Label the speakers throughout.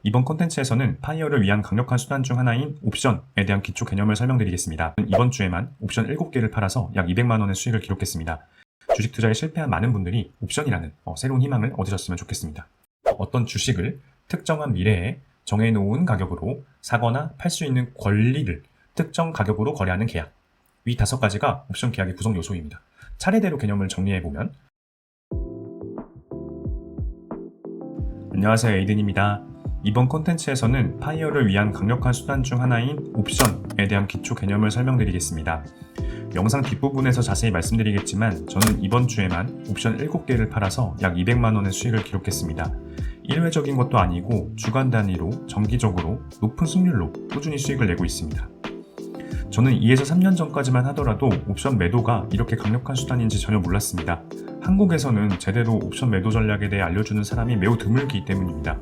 Speaker 1: 이번 콘텐츠에서는 파이어를 위한 강력한 수단 중 하나인 옵션에 대한 기초 개념을 설명드리겠습니다. 이번 주에만 옵션 7개를 팔아서 약 200만 원의 수익을 기록했습니다. 주식 투자에 실패한 많은 분들이 옵션이라는 새로운 희망을 얻으셨으면 좋겠습니다. 어떤 주식을 특정한 미래에 정해놓은 가격으로 사거나 팔 수 있는 권리를 특정 가격으로 거래하는 계약. 위 5가지가 옵션 계약의 구성 요소입니다. 차례대로 개념을 정리해보면 안녕하세요, 에이든입니다. 이번 콘텐츠에서는 파이어를 위한 강력한 수단 중 하나인 옵션에 대한 기초 개념을 설명드리겠습니다. 영상 뒷부분에서 자세히 말씀드리겠지만 저는 이번 주에만 옵션 7개를 팔아서 약 200만 원의 수익을 기록했습니다. 일회적인 것도 아니고 주간 단위로 정기적으로 높은 승률로 꾸준히 수익을 내고 있습니다. 저는 2에서 3년 전까지만 하더라도 옵션 매도가 이렇게 강력한 수단인지 전혀 몰랐습니다. 한국에서는 제대로 옵션 매도 전략에 대해 알려주는 사람이 매우 드물기 때문입니다.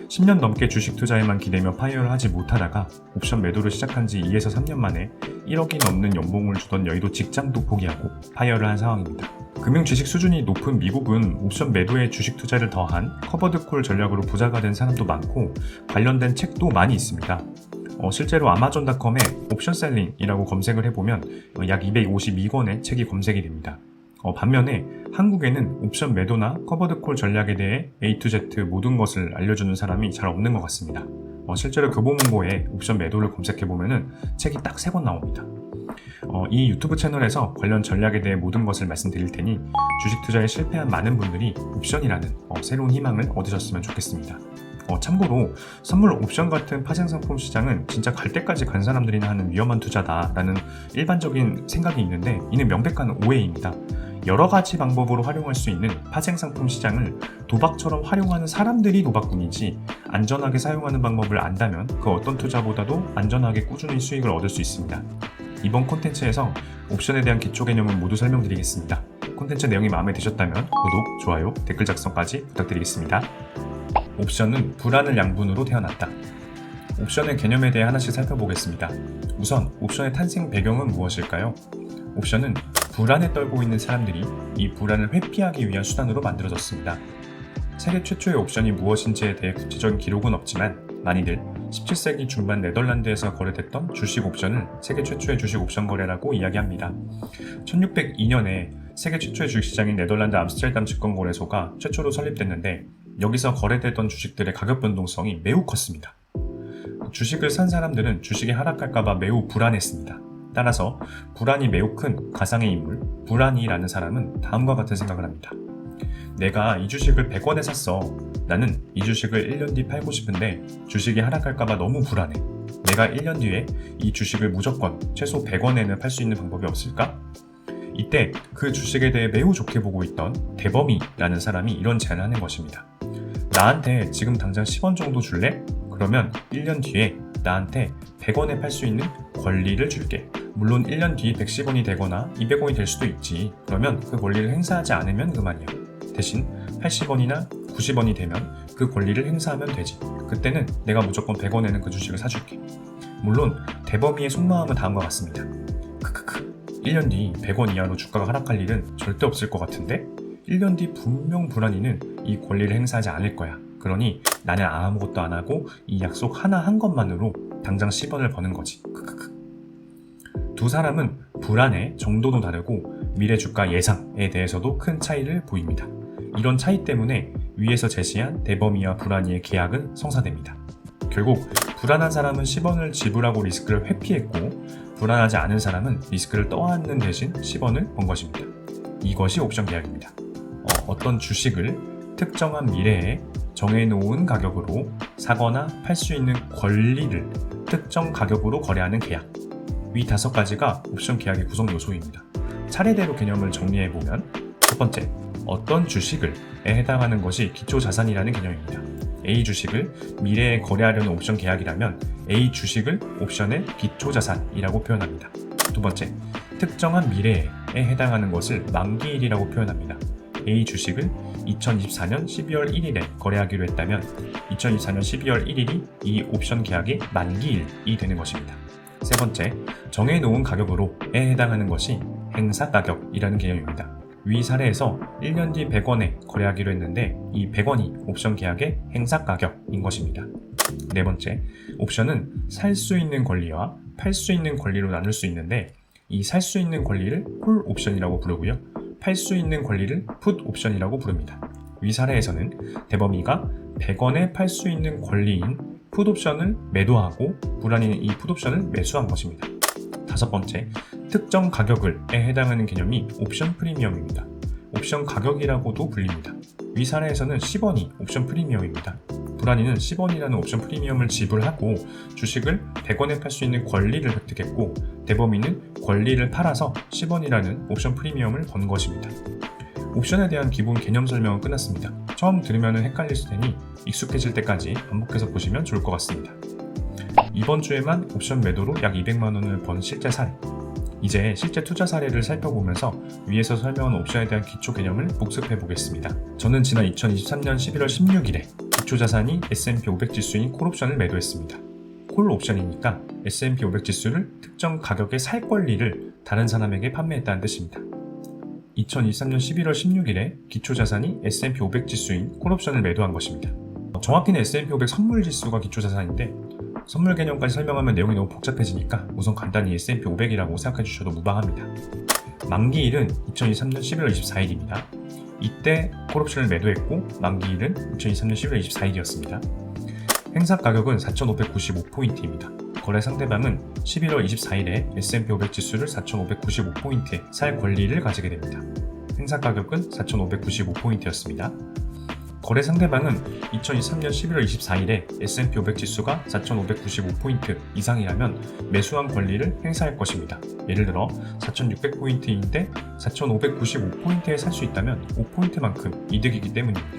Speaker 1: 10년 넘게 주식 투자에만 기대며 파이어를 하지 못하다가 옵션 매도를 시작한 지 2에서 3년 만에 1억이 넘는 연봉을 주던 여의도 직장도 포기하고 파이어를 한 상황입니다. 금융 지식 수준이 높은 미국은 옵션 매도에 주식 투자를 더한 커버드 콜 전략으로 부자가 된 사람도 많고 관련된 책도 많이 있습니다. 실제로 아마존닷컴에 옵션 셀링이라고 검색을 해보면 약 252권의 책이 검색이 됩니다. 반면에 한국에는 옵션 매도나 커버드 콜 전략에 대해 A to Z 모든 것을 알려주는 사람이 잘 없는 것 같습니다. 실제로 교보문고에 옵션 매도를 검색해보면 책이 딱 3권 나옵니다. 이 유튜브 채널에서 관련 전략에 대해 모든 것을 말씀드릴 테니 주식 투자에 실패한 많은 분들이 옵션이라는 새로운 희망을 얻으셨으면 좋겠습니다. 참고로 선물 옵션 같은 파생상품 시장은 진짜 갈 때까지 간 사람들이나 하는 위험한 투자다라는 일반적인 생각이 있는데 이는 명백한 오해입니다. 여러 가지 방법으로 활용할 수 있는 파생상품 시장을 도박처럼 활용하는 사람들이 도박꾼이지 안전하게 사용하는 방법을 안다면 그 어떤 투자보다도 안전하게 꾸준히 수익을 얻을 수 있습니다. 이번 콘텐츠에서 옵션에 대한 기초 개념을 모두 설명드리겠습니다. 콘텐츠 내용이 마음에 드셨다면 구독, 좋아요, 댓글 작성까지 부탁드리겠습니다. 옵션은 불안을 양분으로 태어났다. 옵션의 개념에 대해 하나씩 살펴보겠습니다. 우선 옵션의 탄생 배경은 무엇일까요? 옵션은 불안에 떨고 있는 사람들이 이 불안을 회피하기 위한 수단으로 만들어졌습니다. 세계 최초의 옵션이 무엇인지에 대해 구체적인 기록은 없지만 많이들 17세기 중반 네덜란드에서 거래됐던 주식 옵션을 세계 최초의 주식 옵션 거래라고 이야기합니다. 1602년에 세계 최초의 주식시장인 네덜란드 암스테르담 증권거래소가 최초로 설립됐는데 여기서 거래되던 주식들의 가격 변동성이 매우 컸습니다. 주식을 산 사람들은 주식이 하락할까봐 매우 불안했습니다. 따라서 불안이 매우 큰 가상의 인물, 불안이라는 사람은 다음과 같은 생각을 합니다. 내가 이 주식을 100원에 샀어. 나는 이 주식을 1년 뒤 팔고 싶은데 주식이 하락할까봐 너무 불안해. 내가 1년 뒤에 이 주식을 무조건 최소 100원에는 팔 수 있는 방법이 없을까? 이때 그 주식에 대해 매우 좋게 보고 있던 대범이라는 사람이 이런 제안을 하는 것입니다. 나한테 지금 당장 10원 정도 줄래? 그러면 1년 뒤에 나한테 100원에 팔 수 있는 권리를 줄게. 물론 1년 뒤 110원이 되거나 200원이 될 수도 있지. 그러면 그 권리를 행사하지 않으면 그만이야. 대신 80원이나 90원이 되면 그 권리를 행사하면 되지. 그때는 내가 무조건 100원에는 그 주식을 사줄게. 물론 대범이의 속마음은 다음과 같습니다. 1년 뒤 100원 이하로 주가가 하락할 일은 절대 없을 것 같은데 1년 뒤 분명 불안이는 이 권리를 행사하지 않을 거야. 그러니 나는 아무것도 안 하고 이 약속 하나 한 것만으로 당장 10원을 버는 거지. 두 사람은 불안의 정도도 다르고 미래 주가 예상에 대해서도 큰 차이를 보입니다. 이런 차이 때문에 위에서 제시한 대범이와 불안이의 계약은 성사됩니다. 결국 불안한 사람은 10원을 지불하고 리스크를 회피했고 불안하지 않은 사람은 리스크를 떠안는 대신 10원을 번 것입니다. 이것이 옵션 계약입니다. 어떤 주식을 특정한 미래에 정해놓은 가격으로 사거나 팔 수 있는 권리를 특정 가격으로 거래하는 계약. 위 5가지가 옵션 계약의 구성 요소입니다. 차례대로 개념을 정리해보면 첫 번째, 어떤 주식을에 해당하는 것이 기초자산이라는 개념입니다. A 주식을 미래에 거래하려는 옵션 계약이라면 A 주식을 옵션의 기초자산이라고 표현합니다. 두 번째, 특정한 미래에 해당하는 것을 만기일이라고 표현합니다. A 주식을 2024년 12월 1일에 거래하기로 했다면 2024년 12월 1일이 이 옵션 계약의 만기일이 되는 것입니다. 세 번째, 정해놓은 가격으로에 해당하는 것이 행사 가격이라는 개념입니다. 위 사례에서 1년 뒤 100원에 거래하기로 했는데 이 100원이 옵션 계약의 행사 가격인 것입니다. 네 번째, 옵션은 살 수 있는 권리와 팔 수 있는 권리로 나눌 수 있는데 이 살 수 있는 권리를 콜 옵션이라고 부르고요. 팔 수 있는 권리를 풋 옵션이라고 부릅니다. 위 사례에서는 대범이가 100원에 팔 수 있는 권리인 풋 옵션을 매도하고 불안이는 이 풋 옵션을 매수한 것입니다. 다섯 번째, 특정 가격에 해당하는 개념이 옵션 프리미엄입니다. 옵션 가격이라고도 불립니다. 위 사례에서는 10원이 옵션 프리미엄입니다. 불안이는 10원이라는 옵션 프리미엄을 지불하고 주식을 100원에 팔 수 있는 권리를 획득했고 대범이는 권리를 팔아서 10원이라는 옵션 프리미엄을 번 것입니다. 옵션에 대한 기본 개념 설명은 끝났습니다. 처음 들으면 헷갈리실 테니 익숙해질 때까지 반복해서 보시면 좋을 것 같습니다. 이번 주에만 옵션 매도로 약 200만원을 번 실제 사례. 이제 실제 투자 사례를 살펴보면서 위에서 설명한 옵션에 대한 기초 개념을 복습해 보겠습니다. 저는 지난 2023년 11월 16일에 기초자산이 S&P 500 지수인 콜옵션을 매도했습니다. 콜 옵션이니까 S&P 500 지수를 특정 가격에 살 권리를 다른 사람에게 판매했다는 뜻입니다. 2023년 11월 16일에 기초자산이 S&P 500 지수인 콜옵션을 매도한 것입니다. 정확히는 S&P 500 선물 지수가 기초자산인데 선물 개념까지 설명하면 내용이 너무 복잡해지니까 우선 간단히 S&P 500이라고 생각해 주셔도 무방합니다. 만기일은 2023년 11월 24일입니다. 이때 콜옵션을 매도했고 만기일은 2023년 11월 24일이었습니다. 행사 가격은 4,595포인트입니다. 거래 상대방은 11월 24일에 S&P 500 지수를 4,595포인트에 살 권리를 가지게 됩니다. 행사 가격은 4,595포인트였습니다. 거래 상대방은 2023년 11월 24일에 S&P 500 지수가 4,595포인트 이상이라면 매수한 권리를 행사할 것입니다. 예를 들어 4,600포인트인데 4,595포인트에 살 수 있다면 5포인트만큼 이득이기 때문입니다.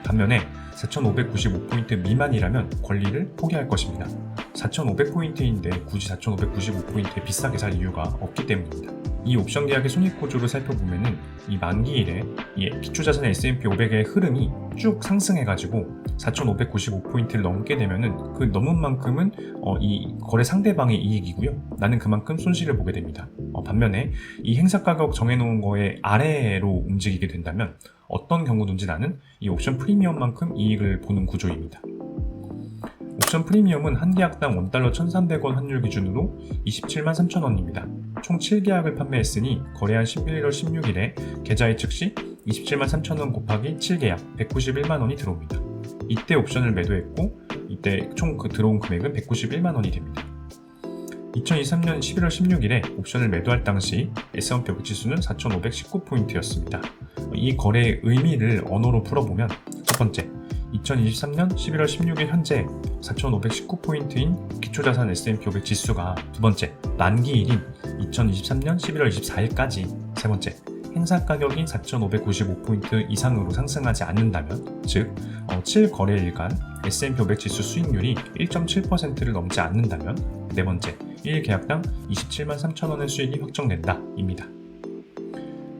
Speaker 1: 반면에 4,595포인트 미만이라면 권리를 포기할 것입니다. 4,500포인트인데 굳이 4,595포인트에 비싸게 살 이유가 없기 때문입니다. 이 옵션 계약의 손익구조를 살펴보면은 이 만기일에 이 기초자산의 S&P 500의 흐름이 쭉 상승해가지고 4,595포인트를 넘게 되면은 그 넘은 만큼은 이 거래 상대방의 이익이고요. 나는 그만큼 손실을 보게 됩니다. 반면에 이 행사 가격 정해놓은 거에 아래로 움직이게 된다면 어떤 경우든지 나는 이 옵션 프리미엄만큼 이익을 보는 구조입니다. 옵션 프리미엄은 한 계약당 $1 1,300원 환율 기준으로 27만 3천원입니다. 총 7계약을 판매했으니 거래한 11월 16일에 계좌의 즉시 27만 3천원 곱하기 7계약 191만원이 들어옵니다. 이때 옵션을 매도했고 이때 총 들어온 금액은 191만원이 됩니다. 2023년 11월 16일에 옵션을 매도할 당시 S&P 500 지수는 4,519포인트였습니다. 이 거래의 의미를 언어로 풀어보면 첫 번째, 2023년 11월 16일 현재 4,519포인트인 기초자산 S&P 500 지수가 두 번째, 만기일인 2023년 11월 24일까지 세 번째, 행사 가격이 4,595포인트 이상으로 상승하지 않는다면 즉 7거래일간 S&P 500 지수 수익률이 1.7%를 넘지 않는다면 네 번째, 1계약당 27만 3천원의 수익이 확정된다 입니다.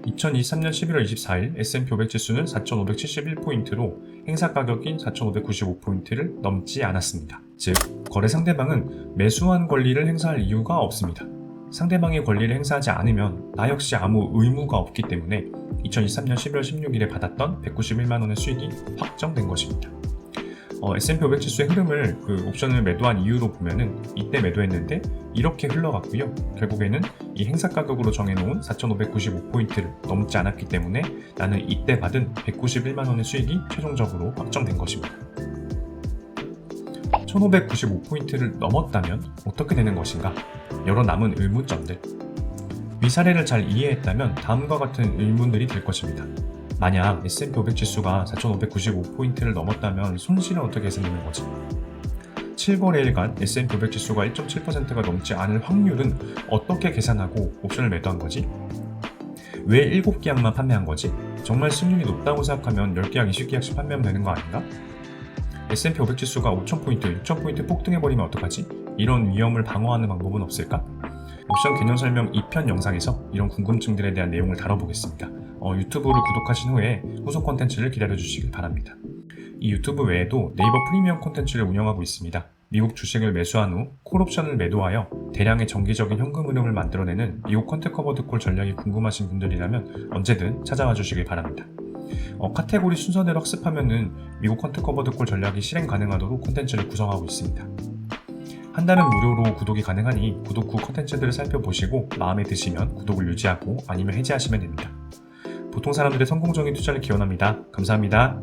Speaker 1: 2023년 11월 24일 S&P 500 지수는 4,571포인트로 행사 가격인 4,595포인트를 넘지 않았습니다. 즉, 거래 상대방은 매수한 권리를 행사할 이유가 없습니다. 상대방의 권리를 행사하지 않으면 나 역시 아무 의무가 없기 때문에 2023년 11월 16일에 받았던 191만원의 수익이 확정된 것입니다. S&P 500 지수의 흐름을 옵션을 매도한 이유로 보면은 이때 매도했는데 이렇게 흘러갔고요. 결국에는 이 행사 가격으로 정해놓은 4,595포인트를 넘지 않았기 때문에 나는 이때 받은 191만원의 수익이 최종적으로 확정된 것입니다. 1,595포인트를 넘었다면 어떻게 되는 것인가? 여러 남은 의문점들. 위 사례를 잘 이해했다면 다음과 같은 의문들이 들 것입니다. 만약 S&P 500 지수가 4,595포인트를 넘었다면 손실은 어떻게 계산되는 거지? 7거래일간 S&P 500 지수가 1.7%가 넘지 않을 확률은 어떻게 계산하고 옵션을 매도한 거지? 왜 7계약만 판매한 거지? 정말 수익률이 높다고 생각하면 10계약, 20계약씩 판매하면 되는 거 아닌가? S&P 500 지수가 5,000포인트, 6,000포인트 폭등해버리면 어떡하지? 이런 위험을 방어하는 방법은 없을까? 옵션 개념 설명 2편 영상에서 이런 궁금증들에 대한 내용을 다뤄보겠습니다. 유튜브를 구독하신 후에 후속 콘텐츠를 기다려주시길 바랍니다. 이 유튜브 외에도 네이버 프리미엄 콘텐츠를 운영하고 있습니다. 미국 주식을 매수한 후 콜옵션을 매도하여 대량의 정기적인 현금 흐름을 만들어내는 미국 컨택커버드 콜 전략이 궁금하신 분들이라면 언제든 찾아와 주시길 바랍니다. 카테고리 순서대로 학습하면은 미국 컨택커버드 콜 전략이 실행 가능하도록 콘텐츠를 구성하고 있습니다. 한 달은 무료로 구독이 가능하니 구독 후 콘텐츠들을 살펴보시고 마음에 드시면 구독을 유지하고 아니면 해지하시면 됩니다. 보통 사람들의 성공적인 투자를 기원합니다. 감사합니다.